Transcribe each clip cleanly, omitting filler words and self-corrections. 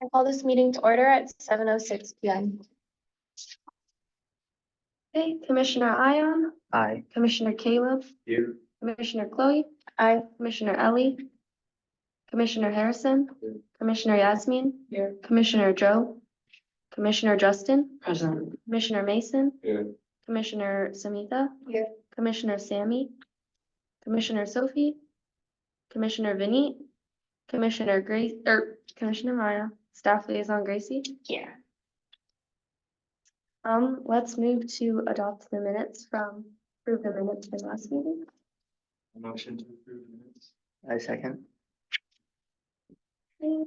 I call this meeting to order at 7:06 p.m. Okay, Commissioner Ion, Aye. Commissioner Caleb, Here. Commissioner Chloe, Aye. Commissioner Ellie, Commissioner Harrison, Here. Commissioner Yasmin, Here. Commissioner Joe, Commissioner Justin, Present. Commissioner Mason, Here. Commissioner Samita, Here. Commissioner Sammy, Commissioner Sophie, Commissioner Vinny, Commissioner Grace, Commissioner Maya, Staff Liaison Gracie. Here. Let's move to adopt the minutes from last meeting. Motion to approve minutes. I second. Okay.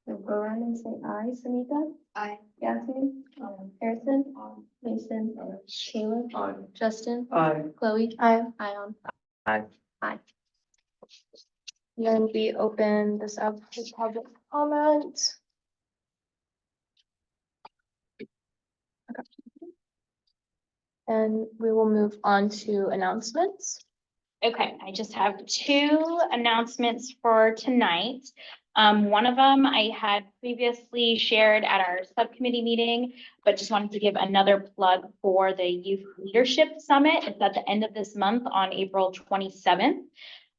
So go around and say aye, Samita. Aye. Yasmin. Harrison. Mason. Caleb. Aye. Justin. Aye. Chloe. Aye. Ion. Aye. Aye. Then we open this up for public comment. Okay. And we will move on to announcements. Okay, I just have two announcements for tonight. One of them I had previously shared at our subcommittee meeting, but just wanted to give another plug for the Youth Leadership Summit. It's at the end of this month on April 27th.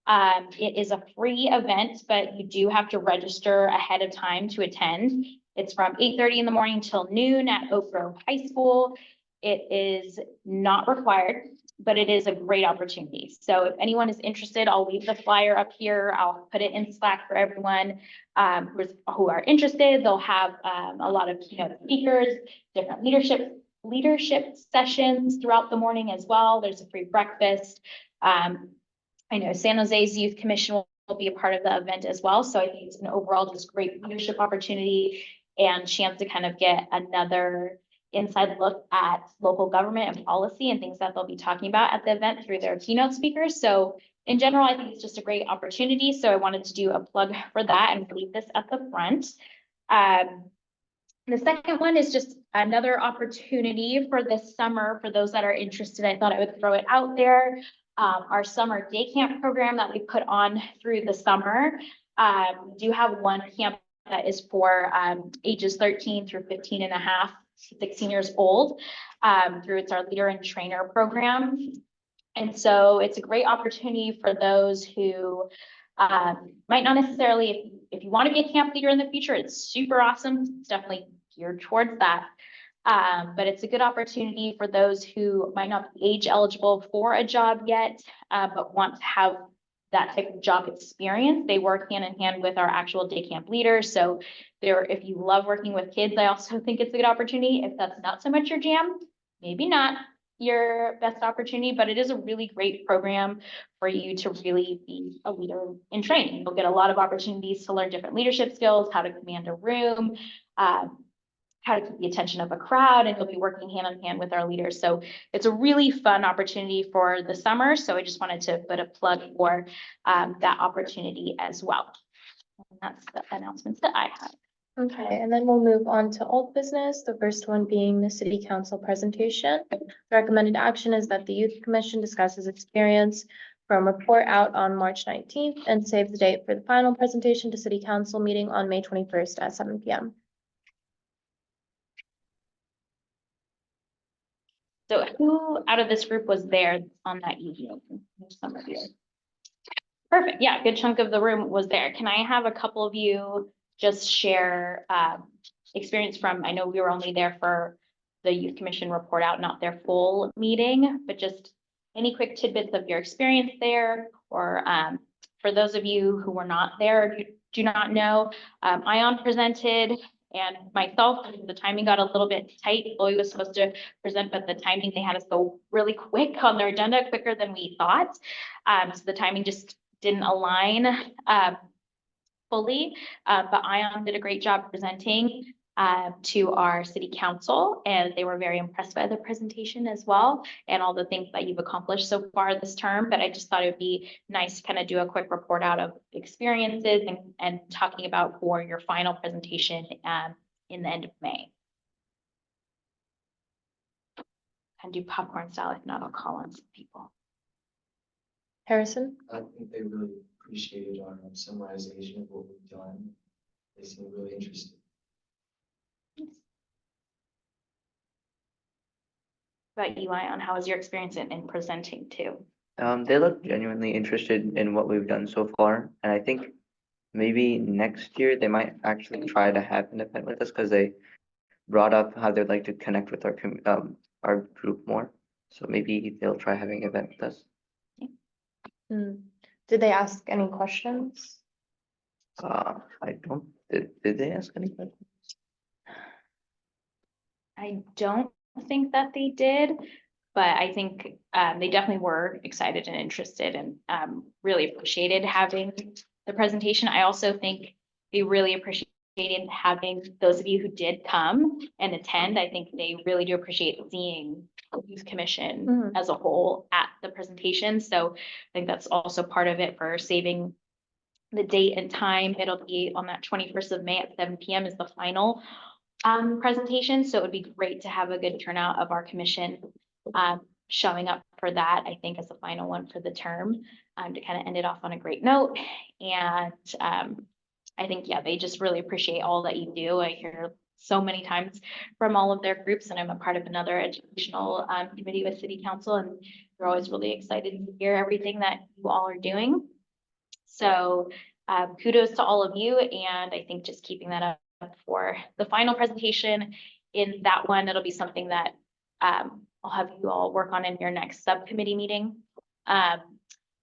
It is a free event, but you do have to register ahead of time to attend. It's from 8:30 in the morning till noon at Oak Grove High School. It is not required, but it is a great opportunity. So if anyone is interested, I'll leave the flyer up here. I'll put it in Slack for everyone who are interested. They'll have a lot of keynote speakers, different leadership sessions throughout the morning as well. There's a free breakfast. I know San Jose's Youth Commission will be a part of the event as well. So I think it's an overall just great leadership opportunity and chance to kind of get another inside look at local government and policy and things that they'll be talking about at the event through their keynote speakers. So in general, I think it's just a great opportunity. So I wanted to do a plug for that and leave this at the front. The second one is just another opportunity for this summer. For those that are interested, I thought I would throw it out there. Our summer day camp program that we put on through the summer. We do have one camp that is for ages 13 through 15 and a half, 16 years old, through it's our Leader and Trainer program. And so it's a great opportunity for those who might not necessarily, if you want to be a camp leader in the future, it's super awesome. It's definitely geared towards that. But it's a good opportunity for those who might not be age eligible for a job yet, but want to have that type of job experience. They work hand in hand with our actual day camp leaders. So if you love working with kids, I also think it's a good opportunity. If that's not so much your jam, maybe not your best opportunity, but it is a really great program for you to really be a leader in training. You'll get a lot of opportunities to learn different leadership skills, how to command a room, how to keep the attention of a crowd, and you'll be working hand in hand with our leaders. So it's a really fun opportunity for the summer. So I just wanted to put a plug for that opportunity as well. And that's the announcements that I have. Okay, and then we'll move on to old business. The first one being the city council presentation. The recommended action is that the youth commission discusses experience from report out on March 19th and save the date for the final presentation to city council meeting on May 21st at 7 p.m. So who out of this group was there on that evening? Some of you. Perfect. Yeah, a good chunk of the room was there. Can I have a couple of you just share experience from, I know we were only there for the youth commission report out, not their full meeting, but just any quick tidbits of your experience there, or for those of you who were not there, do not know, Ion presented, and myself, the timing got a little bit tight. Chloe was supposed to present, but the timing, they had us go really quick on their agenda, quicker than we thought. So the timing just didn't align fully, but Ion did a great job presenting to our city council, and they were very impressed by the presentation as well, and all the things that you've accomplished so far this term. But I just thought it would be nice to kind of do a quick report out of experiences and talking about for your final presentation in the end of May. And do popcorn style. If not, I'll call on some people. Harrison? I think they really appreciated our summarization of what we've done. They seem really interested. About you, Ion, how was your experience in presenting too? They look genuinely interested in what we've done so far, and I think maybe next year they might actually try to have an event with us because they brought up how they'd like to connect with our group more. So maybe they'll try having an event with us. Did they ask any questions? I don't, did they ask any questions? I don't think that they did, but I think they definitely were excited and interested and really appreciated having the presentation. I also think they really appreciated having those of you who did come and attend. I think they really do appreciate seeing the Youth Commission as a whole at the presentation. So I think that's also part of it for saving the date and time. It'll be on that 21st of May at 7 p.m. is the final presentation. So it would be great to have a good turnout of our commission showing up for that, I think, as the final one for the term, to kind of end it off on a great note. And I think, yeah, they just really appreciate all that you do. I hear so many times from all of their groups, and I'm a part of another educational committee with City Council, and they're always really excited to hear everything that you all are doing. So kudos to all of you, and I think just keeping that up for the final presentation. In that one, it'll be something that I'll have you all work on in your next subcommittee meeting. And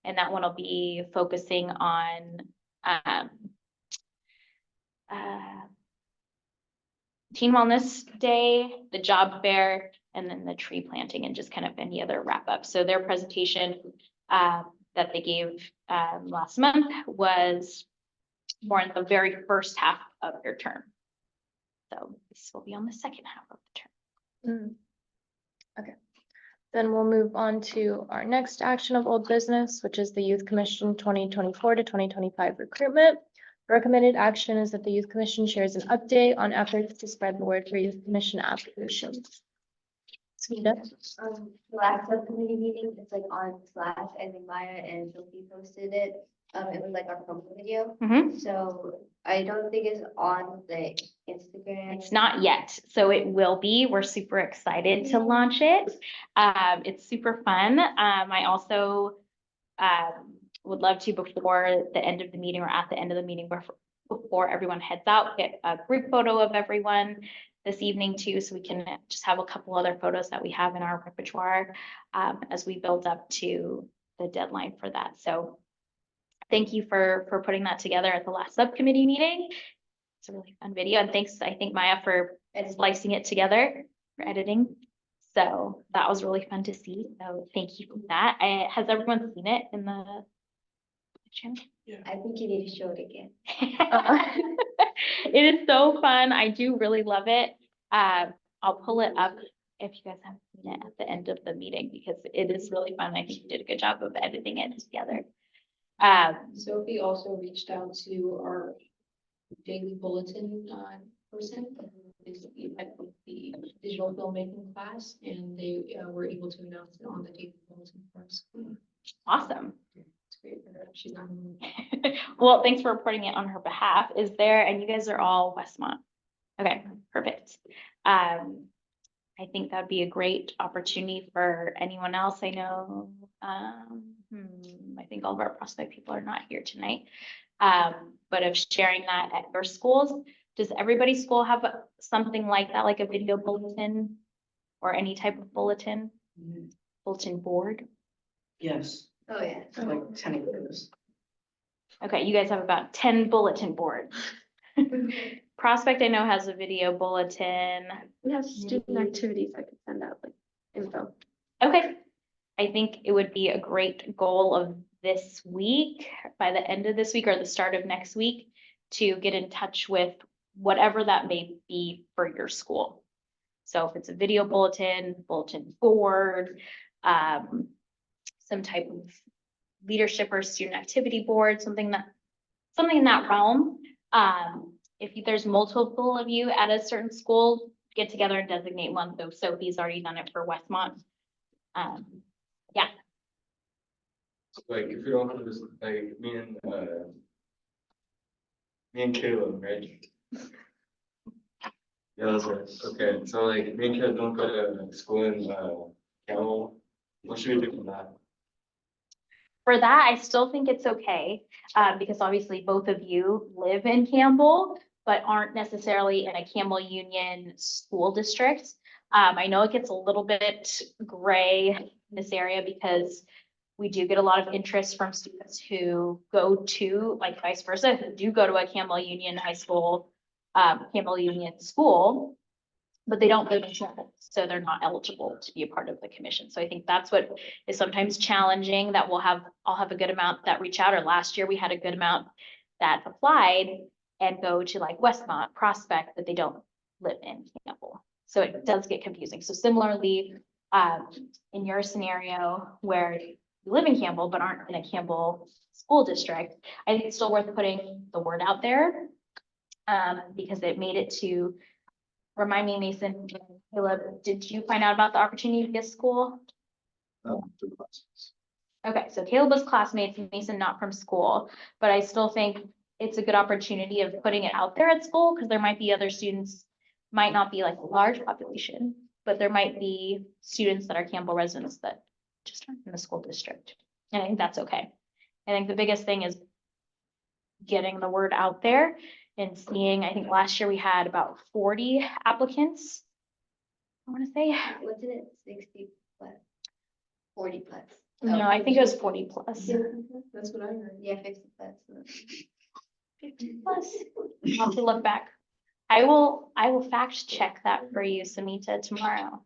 that one will be focusing on Teen Wellness Day, the job fair, and then the tree planting, and just kind of any other wrap up. So their presentation that they gave last month was more in the very first half of your term. So this will be on the second half of the term. Okay, then we'll move on to our next action of old business, which is the Youth Commission 2024 to 2025 recruitment. Recommended action is that the Youth Commission shares an update on efforts to spread the word for Youth Commission applications. Smita? The last subcommittee meeting, it's like on Slack, I think Maya and Sophie posted it. It was like our promo video. So I don't think it's on the Instagram. It's not yet, so it will be. We're super excited to launch it. It's super fun. I also would love to, before the end of the meeting or at the end of the meeting, before everyone heads out, get a group photo of everyone this evening too, so we can just have a couple other photos that we have in our repertoire as we build up to the deadline for that. So thank you for putting that together at the last subcommittee meeting. It's a really fun video, and thanks, I think, Maya, for splicing it together, for editing. So that was really fun to see. So thank you for that. Has everyone seen it in the channel? Yeah. I think you need to show it again. It is so fun. I do really love it. I'll pull it up if you guys haven't seen it at the end of the meeting, because it is really fun. I think you did a good job of editing it together. Sophie also reached out to our daily bulletin person. We had the digital filmmaking class, and they were able to announce it on the daily bulletin for us. Awesome. It's great for her. She's on. Well, thanks for reporting it on her behalf. Is there, and you guys are all Westmont. Okay, perfect. I think that'd be a great opportunity for anyone else. I know, I think all of our prospect people are not here tonight. But of sharing that at your schools. Does everybody's school have something like that, like a video bulletin or any type of bulletin? Bulletin board? Yes, Oh, yeah. like 10 of those. Okay, you guys have about 10 bulletin boards. Prospect, I know, has a video bulletin. We have student activities I could send out like info. Okay, I think it would be a great goal of this week, by the end of this week or the start of next week, to get in touch with whatever that may be for your school. So if it's a video bulletin board, some type of leadership or student activity board, something in that realm. If there's multiple of you at a certain school, get together and designate one. So Sophie's already done it for Westmont. Yeah. Like, if you don't have this, like, me and Me and Caleb, right? Yeah, that's right. Okay, so like me and Caleb don't go to school in Campbell. What should we do for that? For that, I still think it's okay, because obviously both of you live in Campbell, but aren't necessarily in a Campbell Union school district. I know it gets a little bit gray in this area because we do get a lot of interest from students who go to, like vice versa, who do go to a Campbell Union high school, Campbell Union school, but they don't live in Campbell, so they're not eligible to be a part of the commission. So I think that's what is sometimes challenging, that I'll have a good amount that reach out, or last year we had a good amount that applied and go to like Westmont, Prospect, but they don't live in Campbell. So it does get confusing. So similarly, in your scenario where you live in Campbell but aren't in a Campbell school district, I think it's still worth putting the word out there, because it made it to. Remind me, Mason, Caleb, did you find out about the opportunity to get school? Through classes. Okay, so Caleb was classmates, Mason not from school, but I still think it's a good opportunity of putting it out there at school, because there might be other students, might not be like a large population, but there might be students that are Campbell residents that just aren't in the school district. And I think that's okay. I think the biggest thing is getting the word out there and seeing, I think last year we had about 40 applicants. I want to say, Wasn't it 60 plus? 40 plus. no, I think it was 40 plus. That's what I heard. Yeah, 50 plus. 50 plus. I'll have to look back. I will fact check that for you, Samita, tomorrow.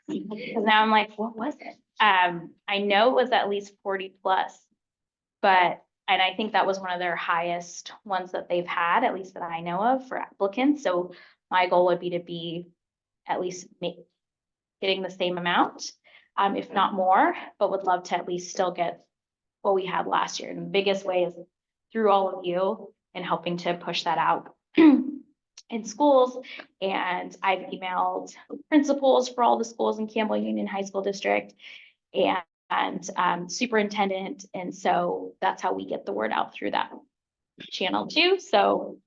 Because now I'm like, what was it? I know it was at least 40 plus, and I think that was one of their highest ones that they've had, at least that I know of, for applicants. So my goal would be to be at least getting the same amount, if not more, but would love to at least still get what we had last year. And the biggest way is through all of you and helping to push that out in schools. And I've emailed principals for all the schools in Campbell Union High School District and superintendent. And so that's how we get the word out through that channel too. So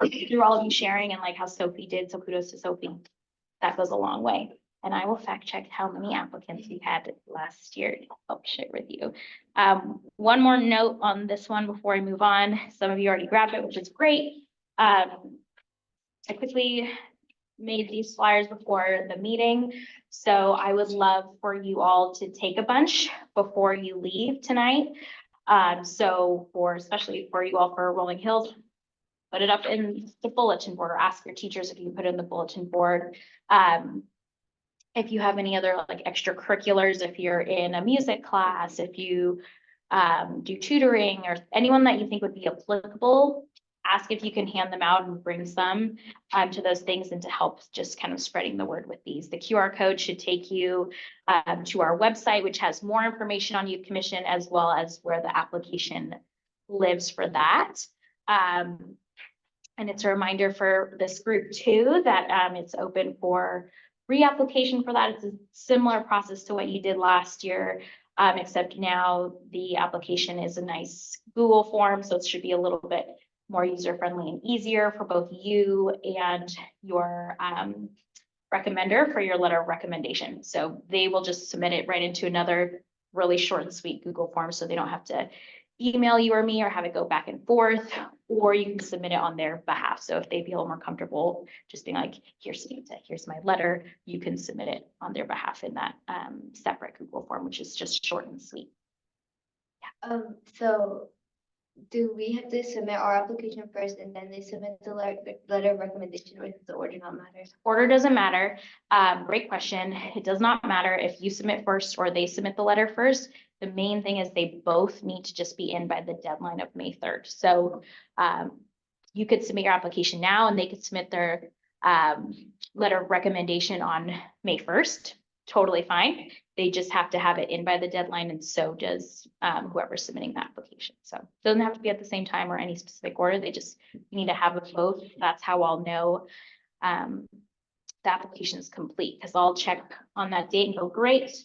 through all of you sharing, and like how Sophie did, so kudos to Sophie, that goes a long way. And I will fact check how many applicants we had last year to help share with you. One more note on this one before I move on. Some of you already grabbed it, which is great. I quickly made these flyers before the meeting. So I would love for you all to take a bunch before you leave tonight. So especially for you all for Rolling Hills, put it up in the bulletin board, or ask your teachers if you can put it in the bulletin board. If you have any other like extracurriculars, if you're in a music class, if you do tutoring, or anyone that you think would be applicable, ask if you can hand them out and bring some to those things, and to help just kind of spreading the word with these. The QR code should take you to our website, which has more information on Youth Commission, as well as where the application lives for that. And it's a reminder for this group too, that it's open for reapplication for that. It's a similar process to what you did last year, except now the application is a nice Google form, so it should be a little bit more user-friendly and easier for both you and your recommender for your letter of recommendation. So they will just submit it right into another really short and sweet Google form, so they don't have to email you or me or have it go back and forth, or you can submit it on their behalf. So if they feel more comfortable just being like, here's my letter, you can submit it on their behalf in that separate Google form, which is just short and sweet. So do we have to submit our application first and then they submit the letter of recommendation, or does the order not matter? Order doesn't matter. Great question. It does not matter if you submit first or they submit the letter first. The main thing is they both need to just be in by the deadline of May 3rd. So you could submit your application now and they could submit their letter of recommendation on May 1st. Totally fine. They just have to have it in by the deadline, and so does whoever's submitting the application. So it doesn't have to be at the same time or any specific order. They just need to have it both. That's how I'll know the application is complete, because I'll check on that date and go, great,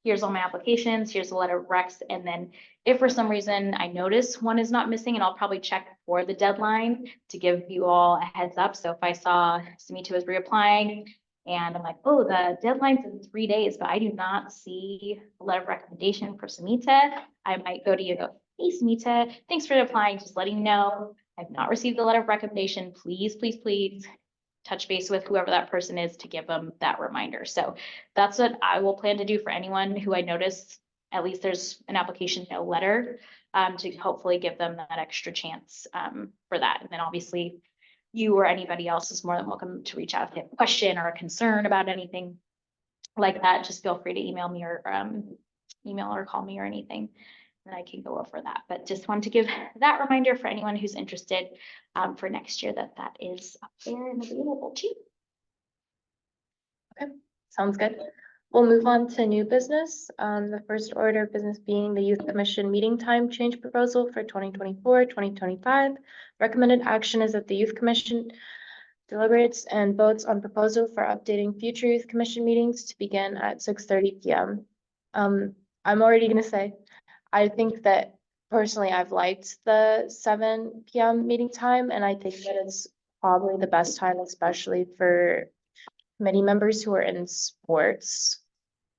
here's all my applications, here's the letter of recs, and then if for some reason I notice one is not missing, and I'll probably check for the deadline to give you all a heads up. So if I saw Samita was reapplying and I'm like, oh, the deadline's in 3 days, but I do not see a letter of recommendation for Samita, I might go to you and go, hey, Samita, thanks for applying, just letting you know, I've not received the letter of recommendation. Please, please, please touch base with whoever that person is to give them that reminder. So that's what I will plan to do for anyone who I notice, at least there's an application, no letter, to hopefully give them that extra chance for that. And then obviously you or anybody else is more than welcome to reach out if they have a question or a concern about anything like that. Just feel free to email me or call me or anything, and I can go over that. But just wanted to give that reminder for anyone who's interested for next year that that is up there and available too. Sounds good. We'll move on to new business. The first order of business being the Youth Commission meeting time change proposal for 2024-2025. Recommended action is that the Youth Commission deliberates and votes on proposal for updating future Youth Commission meetings to begin at 6:30 p.m. I'm already gonna say, I think that personally I've liked the 7 p.m. meeting time, and I think that it's probably the best time, especially for committee members who are in sports.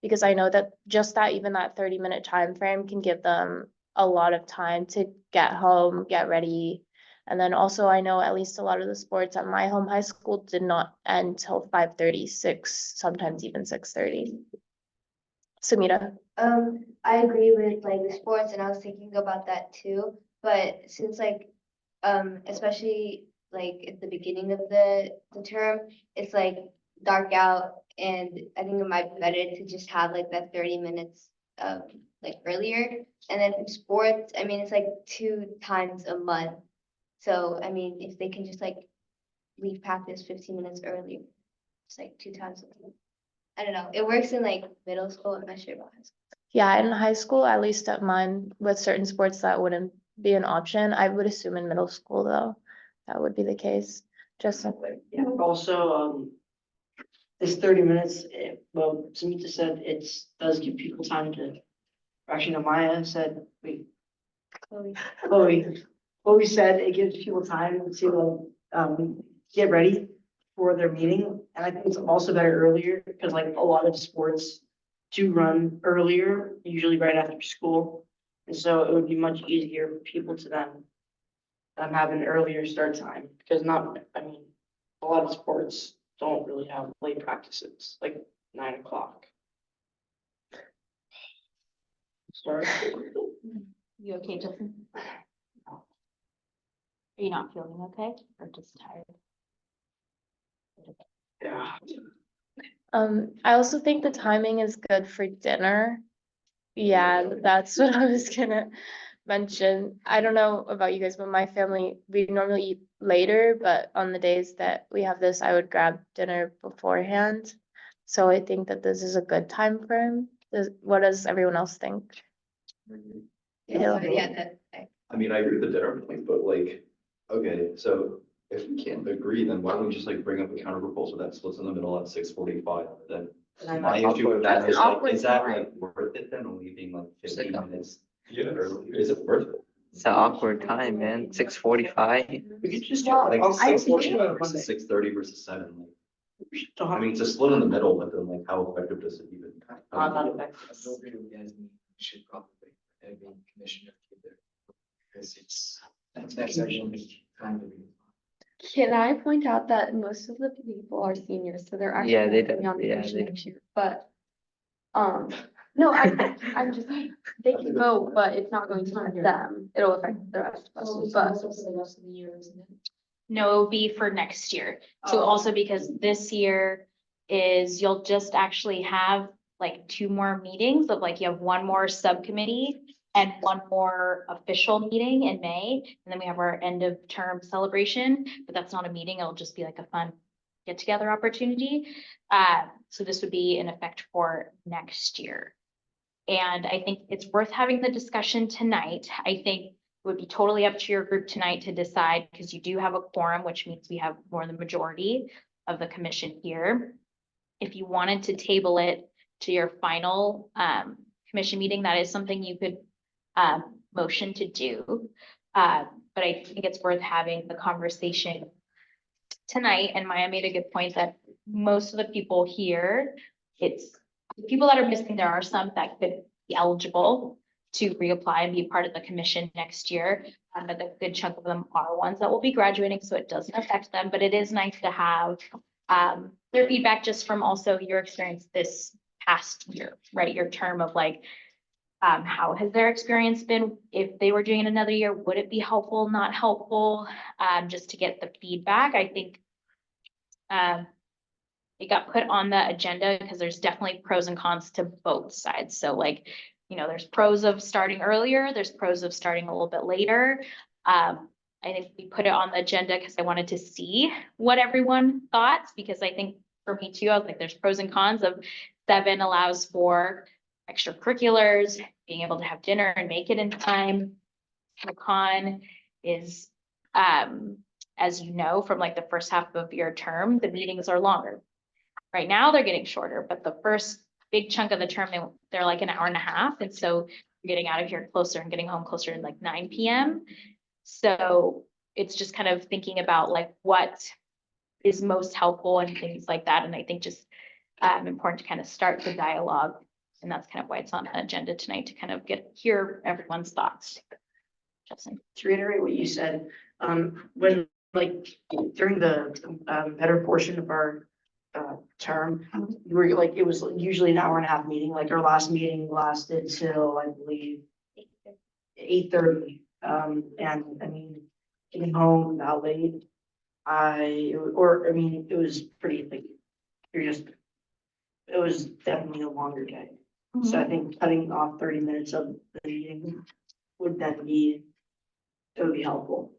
Because I know that just that, even that 30-minute time frame can give them a lot of time to get home, get ready. And then also I know at least a lot of the sports at my home high school did not end till 5:30, 6, sometimes even 6:30. Samita. I agree with like the sports, and I was thinking about that too, but since like, especially like at the beginning of the term, it's like dark out, and I think it might be better to just have like that 30 minutes like earlier. And then for sports, I mean, it's like 2 times a month. So I mean, if they can just like leave practice 15 minutes earlier, it's like 2 times a month. I don't know. It works in like middle school. I'm not sure about high school. Yeah, in high school, at least at mine, with certain sports that wouldn't be an option. I would assume in middle school though, that would be the case. Justin. Yeah, also, this 30 minutes, well, Samita said does give people time to, actually, no, Maya said, wait, Chloe said it gives people time to, get ready for their meeting. And I think it's also better earlier, because like a lot of sports do run earlier, usually right after school. And so it would be much easier for people to then have an earlier start time, because a lot of sports don't really have late practices, like 9 o'clock. Sorry. You okay, Justin? Are you not feeling okay or just tired? Yeah. I also think the timing is good for dinner. Yeah, that's what I was gonna mention. I don't know about you guys, but my family, we normally eat later, but on the days that we have this, I would grab dinner beforehand. So I think that this is a good time frame. What does everyone else think? Yeah, I mean, I agree with the dinner point, but like, okay, so if we can't agree, then why don't we just like bring up a counter proposal that splits in the middle at 6:45? Then my issue with that is like, is that like worth it then, only being like 15 minutes earlier? Is it worth it? It's an awkward time, man. 6:45. We could just do Like like 6:45 versus 6:30 versus 7. Like, I mean, it's a split in the middle, but then like, how effective does it even? not effective. Should probably every commissioner keep there. Because that's actually kind of. Can I point out that most of the people are seniors, so they're actually. Yeah, they gonna be do. on Yeah, vacation they- next year, but, no, I'm just, they can vote, but it's not going to affect them. It'll affect the rest of us, Oh, but. also for the rest of the year, isn't it? No, it will be for next year. So Oh. also because this year is you'll just actually have like 2 more meetings of like, you have 1 more subcommittee and 1 more official meeting in May. And then we have our end of term celebration, but that's not a meeting. It'll just be like a fun get together opportunity. So this would be in effect for next year. And I think it's worth having the discussion tonight. I think it would be totally up to your group tonight to decide, because you do have a quorum, which means we have more than the majority of the commission here. If you wanted to table it to your final, commission meeting, that is something you could, motion to do. But I think it's worth having the conversation tonight, and Maya made a good point that most of the people here, it's the people that are missing, there are some that could be eligible to reapply and be part of the commission next year. But a good chunk of them are ones that will be graduating, so it doesn't affect them, but it is nice to have their feedback just from also your experience this past year, right? Your term of like, how has their experience been? If they were doing it another year, would it be helpful, not helpful? Just to get the feedback. I think it got put on the agenda because there's definitely pros and cons to both sides. So like, you know, there's pros of starting earlier, there's pros of starting a little bit later. I think we put it on the agenda because I wanted to see what everyone thought, because I think for me too, I was like, there's pros and cons of 7 allows for extracurriculars, being able to have dinner and make it in time. The con is, as you know, from like the first half of your term, the meetings are longer. Right now, they're getting shorter, but the first big chunk of the term, they're like an hour and a half. And so you're getting out of here closer and getting home closer to like 9 p.m. So it's just kind of thinking about like what is most helpful and things like that. And I think just important to kind of start the dialogue. And that's kind of why it's on the agenda tonight, to kind of hear everyone's thoughts. Justin. To reiterate what you said, when like during the better portion of our term, we were like, it was usually an hour and a half meeting. Like our last meeting lasted till I believe 8:30. And I mean, getting home that late, I mean, it was pretty like it was definitely a longer day. So I think cutting off 30 minutes of the meeting would then be, it would be helpful.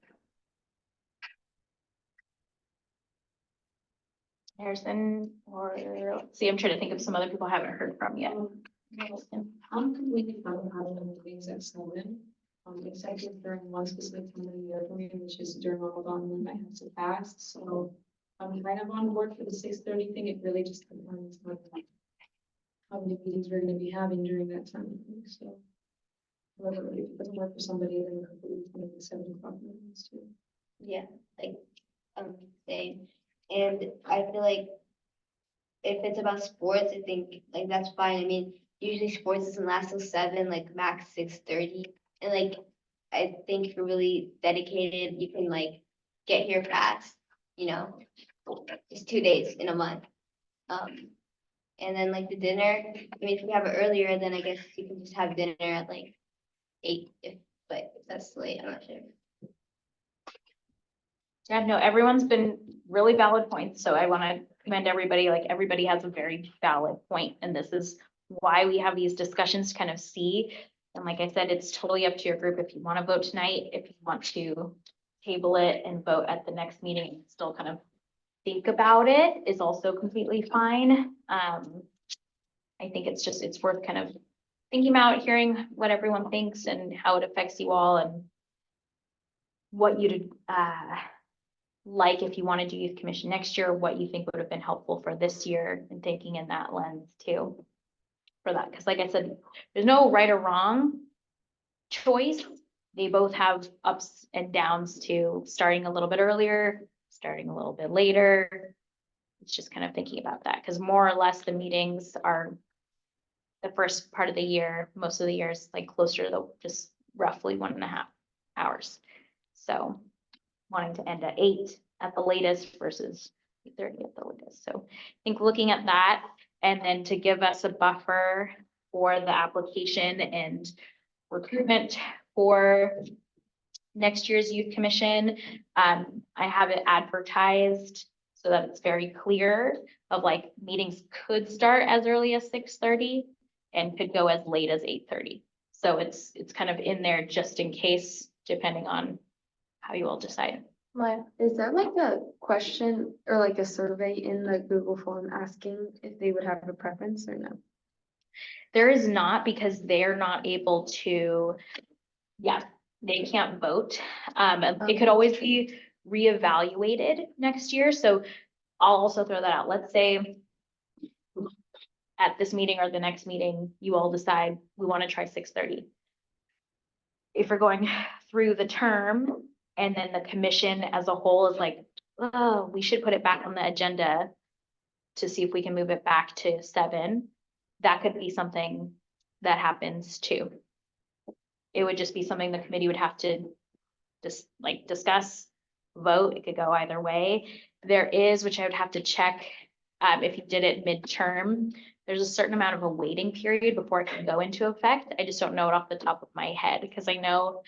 Harrison, or let's see, I'm trying to think of some other people I haven't heard from yet. I'm completely fine with having the meetings at 7. Except during one specific time of the year for me, which is during Ramadan when I have to fast. So I'm kind of on board for the 6:30 thing. It really just depends on how many meetings we're going to be having during that time. So whatever, if it doesn't work for somebody, then completely fine with the 7 o'clock meetings too. Yeah, like, same. And I feel like if it's about sports, I think like that's fine. I mean, usually sports doesn't last till 7, like max 6:30. And like, I think if you're really dedicated, you can like get here fast, you know, it's 2 days in a month. And then like the dinner, I mean, if we have it earlier, then I guess you can just have dinner at like 8, but if that's late, I'm not sure. Yeah, no, everyone's been really valid points. So I want to commend everybody. Like everybody has a very valid point, and this is why we have these discussions to kind of see. And like I said, it's totally up to your group if you want to vote tonight, if you want to table it and vote at the next meeting and still kind of think about it is also completely fine. I think it's worth kind of thinking about, hearing what everyone thinks and how it affects you all and what you'd like if you want to do youth commission next year, what you think would have been helpful for this year, and thinking in that lens too for that. Because like I said, there's no right or wrong choice. They both have ups and downs to starting a little bit earlier, starting a little bit later. It's just kind of thinking about that, because more or less the meetings are the first part of the year, most of the year is like closer to just roughly 1.5 hours. So wanting to end at 8 at the latest versus 8:30 at the latest. So I think looking at that, and then to give us a buffer for the application and recruitment for next year's youth commission, I have it advertised so that it's very clear of like meetings could start as early as 6:30 and could go as late as 8:30. So it's kind of in there just in case, depending on how you all decide. Maya. Is there like a question or like a survey in the Google form asking if they would have a preference or no? There is not, because they're not able to, they can't vote. It could always be reevaluated next year. So I'll also throw that out. Let's say at this meeting or the next meeting, you all decide we want to try 6:30. If we're going through the term and then the commission as a whole is like, oh, we should put it back on the agenda to see if we can move it back to 7, that could be something that happens too. It would just be something the committee would have to just like discuss, vote. It could go either way. There is, which I would have to check, if you did it midterm, there's a certain amount of a waiting period before it can go into effect. I just don't know it off the top of my head, because I know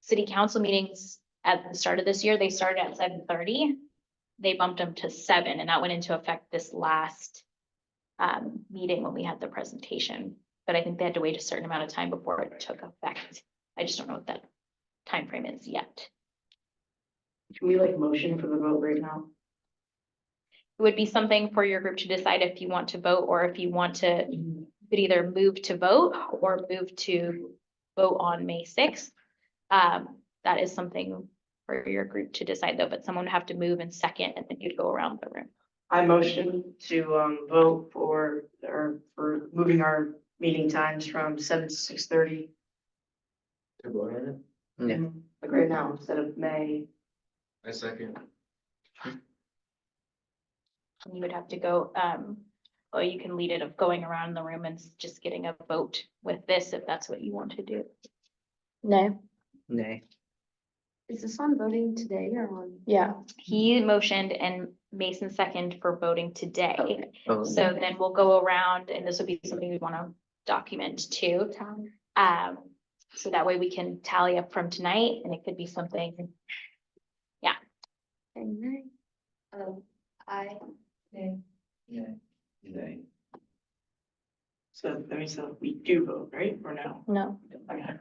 city council meetings at the start of this year, they started at 7:30. They bumped them to 7, and that went into effect this last meeting when we had the presentation. But I think they had to wait a certain amount of time before it took effect. I just don't know what that time frame is yet. Can we like motion for the vote right now? It would be something for your group to decide if you want to vote, or if you want to, you could either move to vote or move to vote on May 6th. That is something for your group to decide though, but someone would have to move in second and then you'd go around the room. I motion to vote for moving our meeting times from 7 to 6:30. To vote on it? Yeah. Like right now, instead of May. I second. You would have to go, or you can lead it of going around the room and just getting a vote with this, if that's what you want to do. No, Nay. Is this on voting today or on? yeah, He motioned and Mason second for voting today. Oh, So then we'll go around, and this would be something we want to document too. So that way we can tally up from tonight, and it could be something. I, Nay. So that means that we do vote, right? Or no? no. Okay.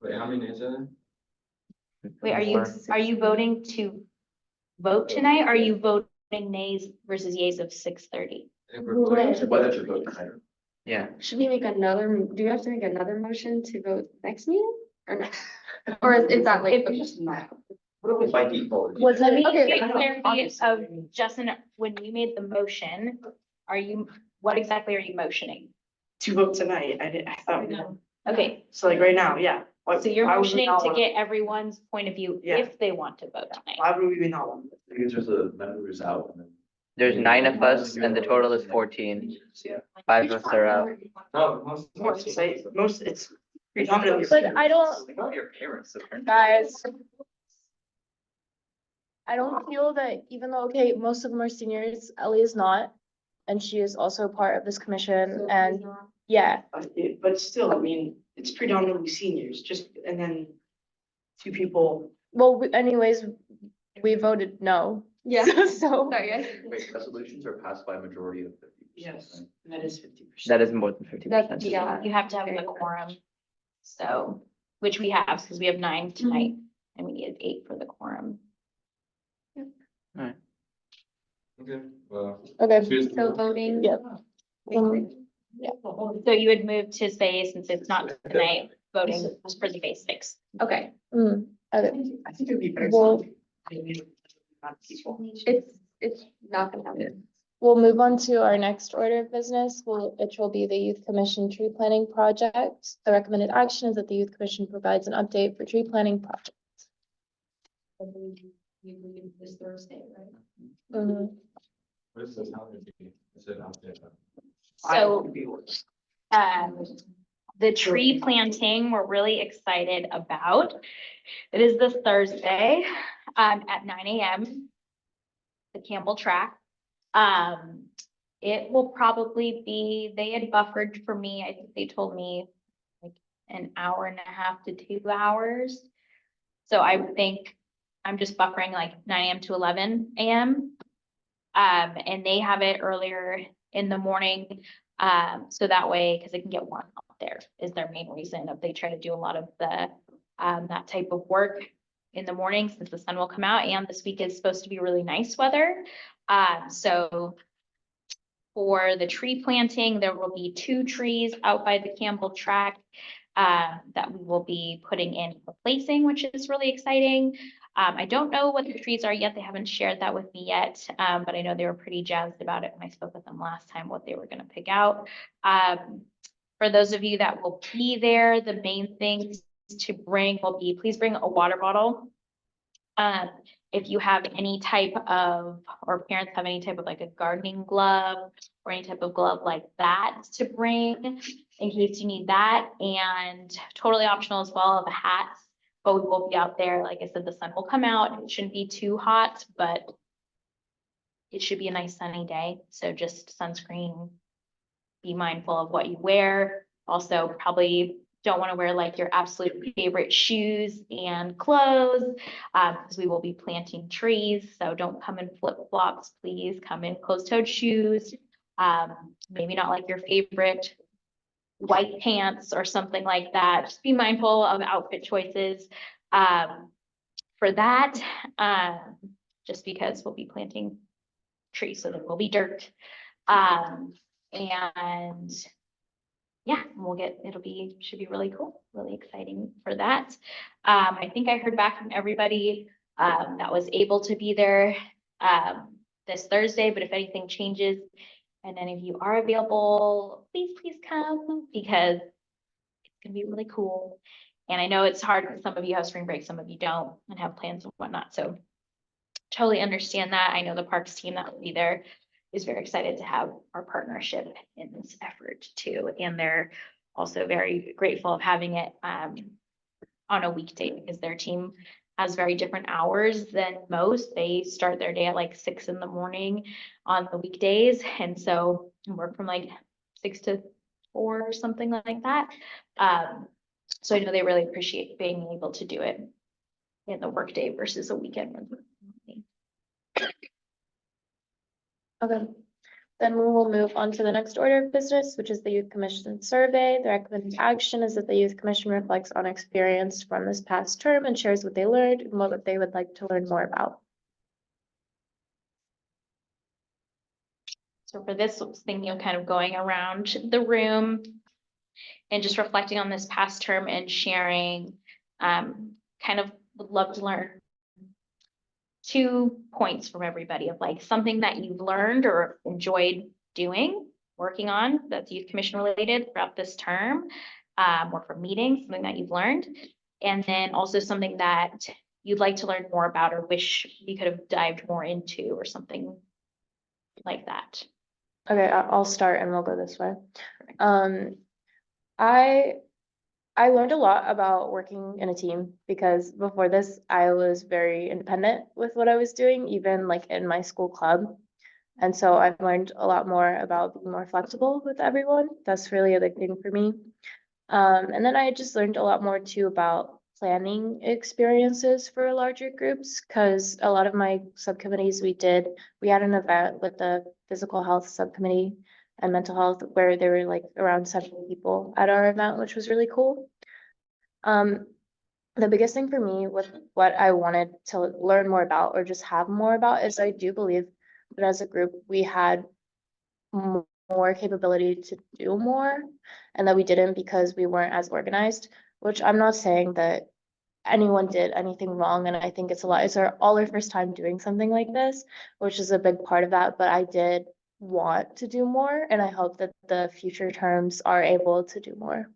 Wait, how many is it? Wait, are you voting to vote tonight? Or are you voting nays versus yays of 6:30? I think we're voting. Whether to vote tonight or. Yeah, Should we make another, do you have to make another motion to vote next meeting or no? Or is that like? By default. Was Let me it, get clarity of Justin, when you made the motion, what exactly are you motioning? To vote tonight, I thought, Okay, so like right now, yeah. so you're Why would we motioning not to wanna- get everyone's point of view Yeah. if they want to vote tonight. Why would we not want? Because there's a member who's out and then. there's 9 of us and the total is 14. 5 of us are out. No, Most, it's predominantly. but I don't, Not your parents. guys. I don't feel that even though, okay, most of them are seniors, Ellie is not. And she is also part of this commission and yeah, But still, I mean, it's predominantly seniors, just, and then 2 people. well, anyways, we voted no. Yeah. So, Sorry, guys. Wait, resolutions are passed by a majority of 50%. Yes, that is 50%. That is more than 50%. Yeah. You have to have a quorum. So, which we have, because we have 9 tonight, and we needed 8 for the quorum. Okay, well. okay, choose- So voting. yeah. So you would move to say, since it's not tonight, voting for the basics. Okay, Okay, I think it'd be better. Well- Maybe not people. it's not gonna happen. we'll move on to our next order of business, which will be the Youth Commission Tree Planting Project. The recommended action is that the Youth Commission provides an update for tree planting project. You leave this Thursday, right? Mhm. What is this? How would it be? Is it out there? So, the tree planting, we're really excited about. It is this Thursday, at 9 a.m. The Campbell track. It will probably be, they had buffered for me, I think they told me like an hour and a half to 2 hours. So I would think I'm just buffering like 9 a.m. to 11 a.m. And they have it earlier in the morning. So that way, because they can get warm out there is their main reason. If they try to do a lot of the, that type of work in the morning, since the sun will come out, and this week is supposed to be really nice weather. So for the tree planting, there will be 2 trees out by the Campbell track. that we will be putting in replacing, which is really exciting. I don't know what the trees are yet. They haven't shared that with me yet, but I know they were pretty jazzed about it when I spoke with them last time, what they were going to pick out. For those of you that will be there, the main things to bring will be, please bring a water bottle. If you have any type of, or parents have any type of like a gardening glove or any type of glove like that to bring in case you need that, and totally optional as well of a hat. But we will be out there, like I said, the sun will come out. It shouldn't be too hot, but it should be a nice sunny day. So just sunscreen, be mindful of what you wear. Also, probably don't want to wear like your absolute favorite shoes and clothes, because we will be planting trees. So don't come in flip flops, please. Come in closed-toed shoes. Maybe not like your favorite white pants or something like that. Just be mindful of outfit choices for that, just because we'll be planting trees, so there will be dirt. And yeah, should be really cool, really exciting for that. I think I heard back from everybody that was able to be there this Thursday, but if anything changes and any of you are available, please come, because it's gonna be really cool. And I know it's hard because some of you have spring break, some of you don't, and have plans and whatnot, so totally understand that. I know the parks team that will be there is very excited to have our partnership in this effort too. And they're also very grateful of having it on a weekday, because their team has very different hours than most. They start their day at like 6 in the morning on the weekdays. And so work from like 6 to 4 or something like that. So I know they really appreciate being able to do it in the workday versus a weekend. Okay, then we will move on to the next order of business, which is the Youth Commission survey. The recommended action is that the Youth Commission reflects on experience from this past term and shares what they learned and what they would like to learn more about. So for this thing, kind of going around the room and just reflecting on this past term and sharing, kind of would love to learn 2 points from everybody of like something that you've learned or enjoyed doing, working on, that's Youth Commission related throughout this term, or from meetings, something that you've learned. And then also something that you'd like to learn more about or wish you could have dived more into or something like that. Okay, I'll start and we'll go this way. I learned a lot about working in a team, because before this, I was very independent with what I was doing, even like in my school club. And so I've learned a lot more about being more flexible with everyone. That's really a big thing for me. And then I just learned a lot more too about planning experiences for larger groups, because a lot of my subcommittees we had an event with the physical health subcommittee and mental health where there were like around 70 people at our event, which was really cool. The biggest thing for me with what I wanted to learn more about or just have more about is I do believe that as a group, we had more capability to do more, and that we didn't because we weren't as organized, which I'm not saying that anyone did anything wrong. And I think it's all our first time doing something like this, which is a big part of that. But I did want to do more, and I hope that the future terms are able to do more.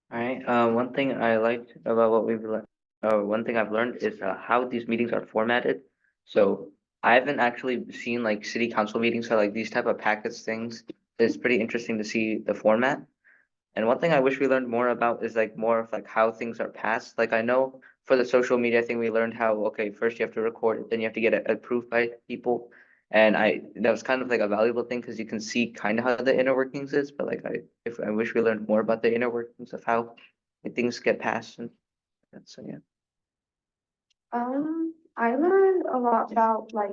All right, one thing I liked about what we've learned, one thing I've learned is how these meetings are formatted. So I haven't actually seen like city council meetings or like these type of packets things. It's pretty interesting to see the format. And one thing I wish we learned more about is like more of like how things are passed. Like I know for the social media thing, we learned how, okay, first you have to record it, then you have to get it approved by people. And that was kind of like a valuable thing because you can see kind of how the inner workings is, but like I wish we learned more about the inner workings of how things get passed and so yeah. I learned a lot about like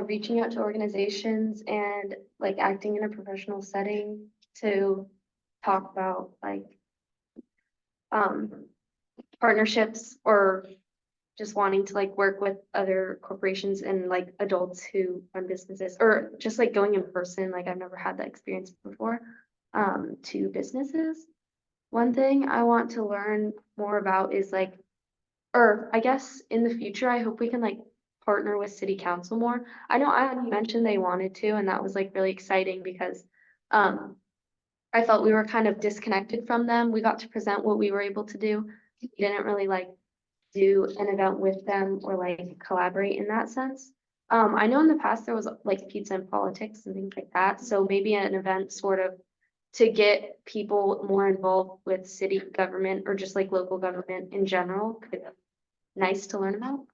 reaching out to organizations and like acting in a professional setting to talk about like partnerships or just wanting to like work with other corporations and like adults who run businesses, or just like going in person. Like I've never had that experience before, to businesses. One thing I want to learn more about is like, or I guess in the future, I hope we can like partner with city council more. I know Ion mentioned they wanted to, and that was like really exciting because I felt we were kind of disconnected from them. We got to present what we were able to do. We didn't really like do an event with them or like collaborate in that sense. I know in the past there was like pizza and politics and things like that, so maybe an event sort of to get people more involved with city government or just like local government in general. Could be nice to learn about.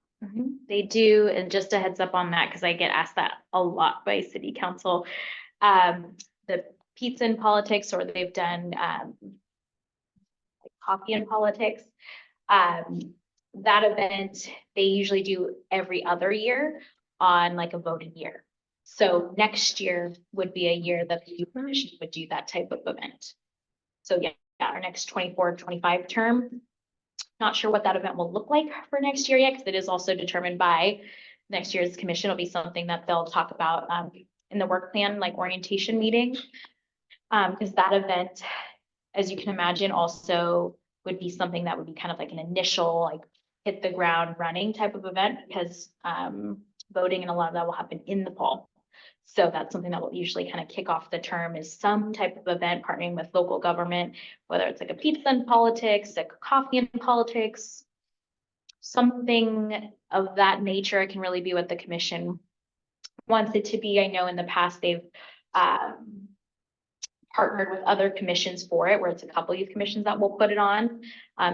They do, and just a heads up on that, because I get asked that a lot by city council. The pizza and politics, or they've done like coffee and politics. That event, they usually do every other year on like a voting year. So next year would be a year that the youth commission would do that type of event. So yeah, our next 24-25 term. Not sure what that event will look like for next year yet, because it is also determined by next year's commission. Will be something that they'll talk about in the work plan, like orientation meeting. Because that event, as you can imagine, also would be something that would be kind of like an initial, like hit the ground running type of event, because voting and a lot of that will happen in the fall. So that's something that will usually kind of kick off the term, is some type of event partnering with local government, whether it's like a pizza and politics, like coffee and politics, something of that nature. It can really be what the commission wants it to be. I know in the past they've partnered with other commissions for it, where it's a couple youth commissions that will put it on.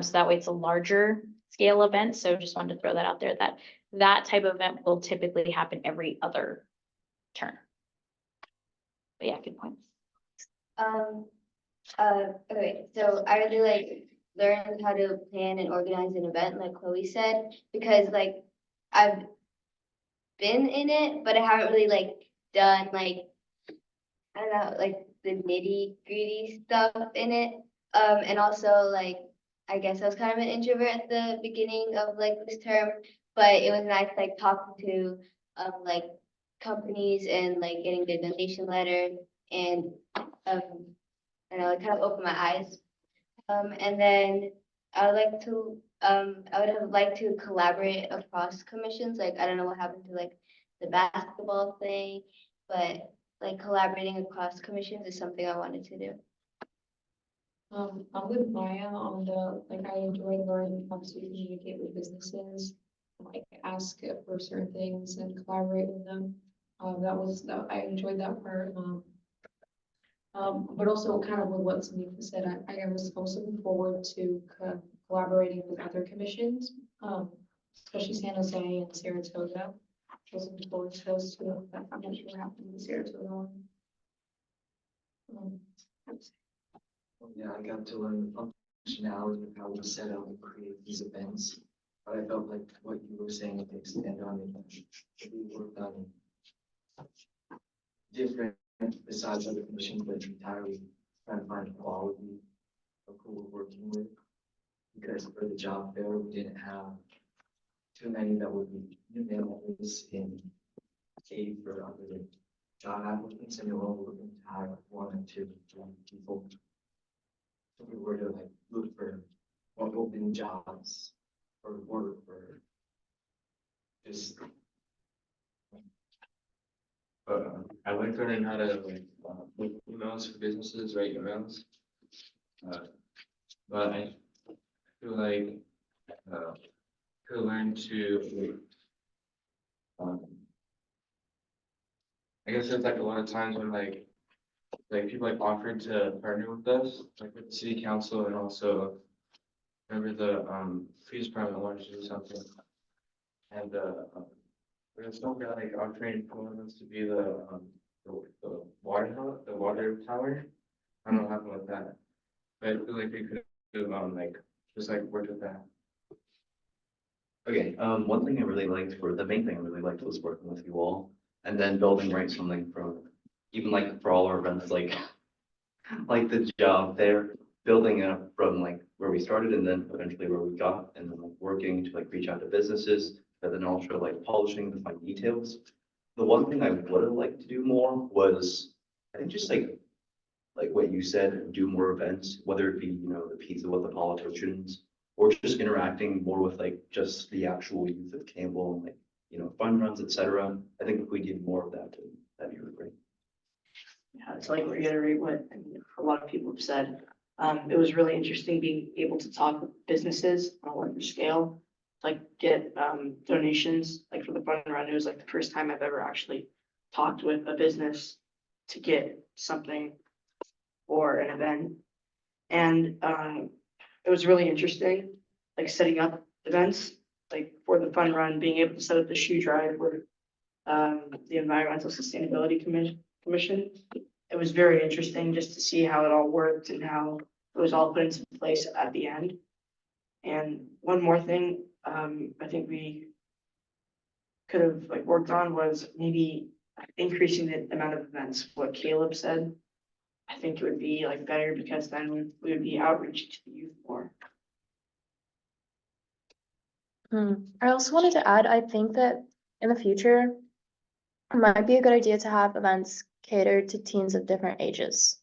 So that way it's a larger scale event. So just wanted to throw that out there, that that type of event will typically happen every other term. But yeah, good points. Okay, so I really like learned how to plan and organize an event, like Chloe said, because like I've been in it, but I haven't really like done like, I don't know, like the nitty gritty stuff in it. And also like, I guess I was kind of an introvert at the beginning of like this term, but it was nice like talking to like companies and like getting the donation letter, and I know, it kind of opened my eyes. And then I would like to, I would have liked to collaborate across commissions. Like, I don't know what happened to like the basketball thing, but like collaborating across commissions is something I wanted to do. I'm with Maya on the, like, I enjoy learning how to communicate with businesses, like ask for certain things and collaborate with them. I enjoyed that part. But also kind of with what Samantha said, I was also looking forward to collaborating with other commissions, especially San Jose and Saratoga. I was looking forward to those two. I'm not sure what happened in the Saratoga one. Yeah, I got to learn the functionality of how we set up and create these events. But I felt like what you were saying, to extend on it, if we worked on different, besides other commissions, but entirely trying to find quality of who we're working with. Because for the job fair, we didn't have too many that would be unanimous in aid for other job applicants, and we were only looking to hire 1 or 2 people. If we were to like look for what open jobs or work for just. I like learning how to like make emails for businesses, write emails. But I feel like to learn to I guess there's like a lot of times when like people like offered to partner with us, like with the city council, and also remember the police department wanted to do something. And there's some guy like offering us to be the water tower. I don't know what happened with that. But I feel like we could have like just like worked with that. Okay, one thing I really liked, or the main thing I really liked, was working with you all, and then building right something from, even like for all our events, like the job there, building it up from like where we started and then eventually where we got, and then like working to like reach out to businesses, but then also like polishing the fine details. The one thing I would have liked to do more was, I think, just like like what you said, do more events, whether it be, the pizza with the politicians, or just interacting more with like just the actual youth of Campbell and like, fun runs, et cetera. I think if we did more of that, that'd be really great. Yeah, to like reiterate what a lot of people have said. It was really interesting being able to talk with businesses on a larger scale, like get donations, like for the fun run. It was like the first time I've ever actually talked with a business to get something for an event. And it was really interesting, like setting up events, like for the fun run, being able to set up the shoe drive with the Environmental Sustainability Commission. It was very interesting just to see how it all worked and how it was all put into place at the end. And one more thing, I think we could have like worked on was maybe increasing the amount of events, what Caleb said. I think it would be like better because then we would be outreach to the youth more. I also wanted to add, I think that in the future, it might be a good idea to have events catered to teens of different ages.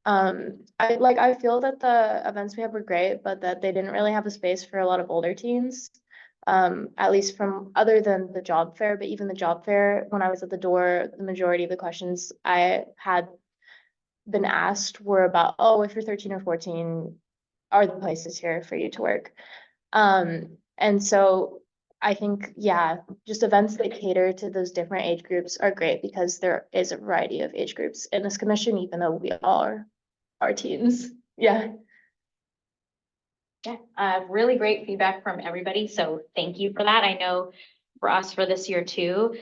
I feel that the events we had were great, but that they didn't really have a space for a lot of older teens. At least from other than the job fair, but even the job fair, when I was at the door, the majority of the questions I had been asked were about, oh, if you're 13 or 14, are the places here for you to work? And so I think, yeah, just events that cater to those different age groups are great because there is a variety of age groups in this commission, even though we all are teens. Yeah. Yeah, really great feedback from everybody, so thank you for that. I know for us for this year too,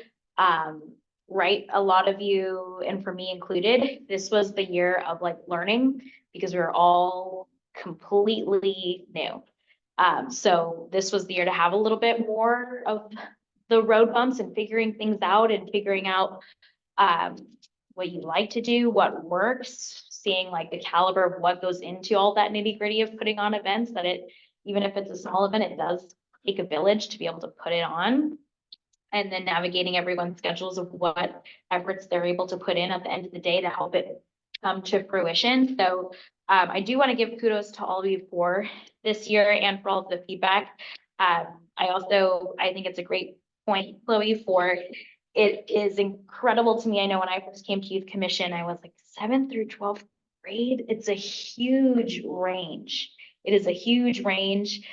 right, a lot of you, and for me included, this was the year of like learning because we were all completely new. So this was the year to have a little bit more of the road bumps and figuring things out and figuring out what you like to do, what works, seeing like the caliber of what goes into all that nitty gritty of putting on events, that it, even if it's a small event, it does take a village to be able to put it on. And then navigating everyone's schedules of what efforts they're able to put in at the end of the day to help it come to fruition. So I do want to give kudos to all of you for this year and for all of the feedback. I think it's a great point, Chloe, for it is incredible to me. I know when I first came to youth commission, I was like 7th through 12th grade. It's a huge range. It is a huge range.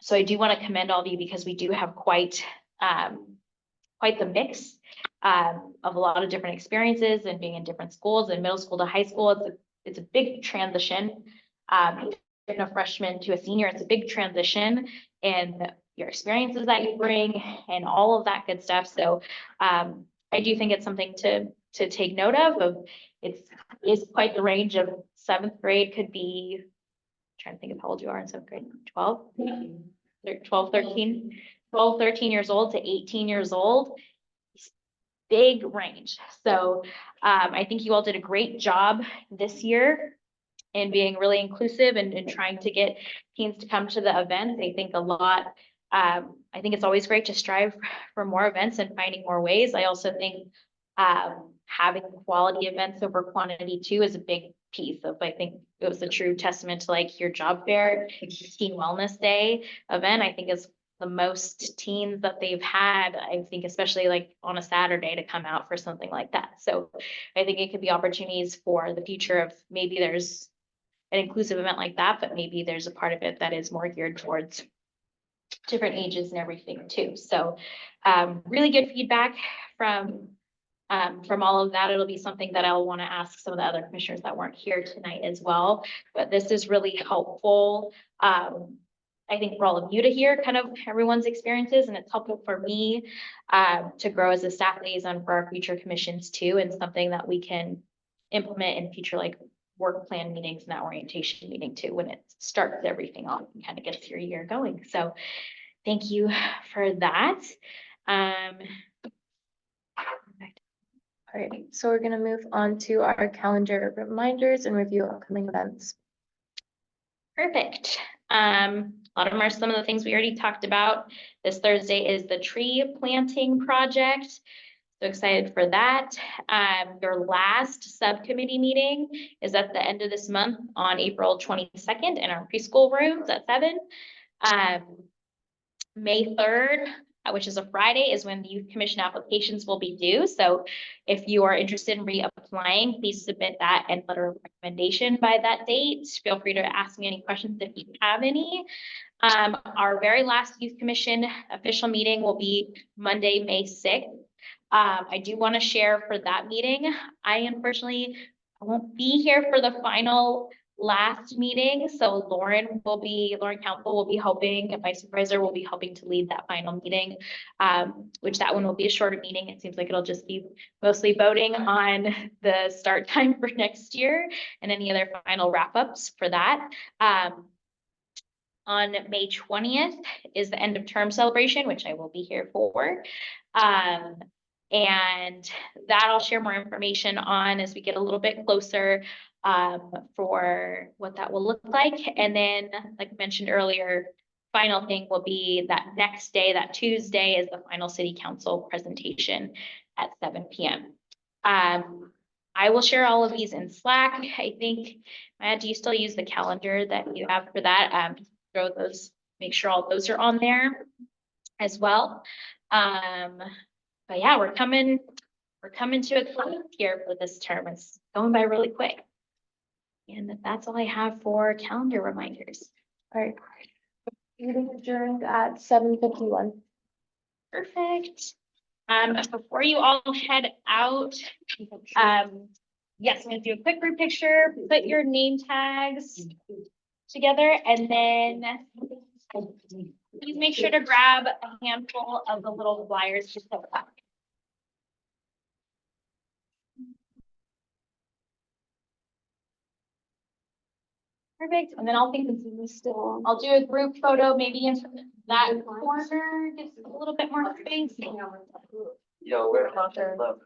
So I do want to commend all of you because we do have quite the mix of a lot of different experiences and being in different schools and middle school to high school. It's a big transition. From a freshman to a senior, it's a big transition in your experiences that you bring and all of that good stuff. So I do think it's something to take note of it's quite the range of 7th grade could be, I'm trying to think of how old you are in 7th grade, 12, 13 years old to 18 years old. Big range. So I think you all did a great job this year in being really inclusive and trying to get teens to come to the event. I think I think it's always great to strive for more events and finding more ways. I also think having quality events over quantity too is a big piece of, I think it was a true testament to like your job fair, Teen Wellness Day event, I think is the most teens that they've had, I think, especially like on a Saturday to come out for something like that. So I think it could be opportunities for the future of maybe there's an inclusive event like that, but maybe there's a part of it that is more geared towards different ages and everything too. So really good feedback from all of that. It'll be something that I'll want to ask some of the other commissioners that weren't here tonight as well, but this is really helpful. I think for all of you to hear kind of everyone's experiences, and it's helpful for me to grow as a staff liaison for our future commissions too, and something that we can implement in future like work plan meetings and that orientation meeting too, when it starts everything off and kind of gets your year going. So thank you for that. All right, so we're gonna move on to our calendar reminders and review upcoming events. Perfect. A lot of them are some of the things we already talked about. This Thursday is the tree planting project. So excited for that. Your last subcommittee meeting is at the end of this month on April 22nd in our preschool rooms at 7. May 3rd, which is a Friday, is when the Youth Commission applications will be due. So if you are interested in reapplying, please submit that and letter of recommendation by that date. Feel free to ask me any questions if you have any. Our very last Youth Commission official meeting will be Monday, May 6th. I do want to share for that meeting. I unfortunately won't be here for the final last meeting. So Lauren Campbell will be helping, and my supervisor will be helping to lead that final meeting, which that one will be a shorter meeting. It seems like it'll just be mostly voting on the start time for next year and any other final wrap-ups for that. On May 20th is the end of term celebration, which I will be here for. And that I'll share more information on as we get a little bit closer for what that will look like. And then, like I mentioned earlier, final thing will be that next day, that Tuesday, is the final city council presentation at 7 p.m. I will share all of these in Slack. I think, Maya, do you still use the calendar that you have for that? Throw those, make sure all those are on there as well. But yeah, we're coming to a close here for this term. It's going by really quick. And that's all I have for calendar reminders. All right. Meeting adjourned at 7:51. Perfect. Before you all head out, yes, I'm gonna do a quick group picture, put your name tags together, and then please make sure to grab a handful of the little flyers to fill out. Perfect, and then I'll do a group photo, maybe in that corner, gives a little bit more space. Yo, we're not there. Love.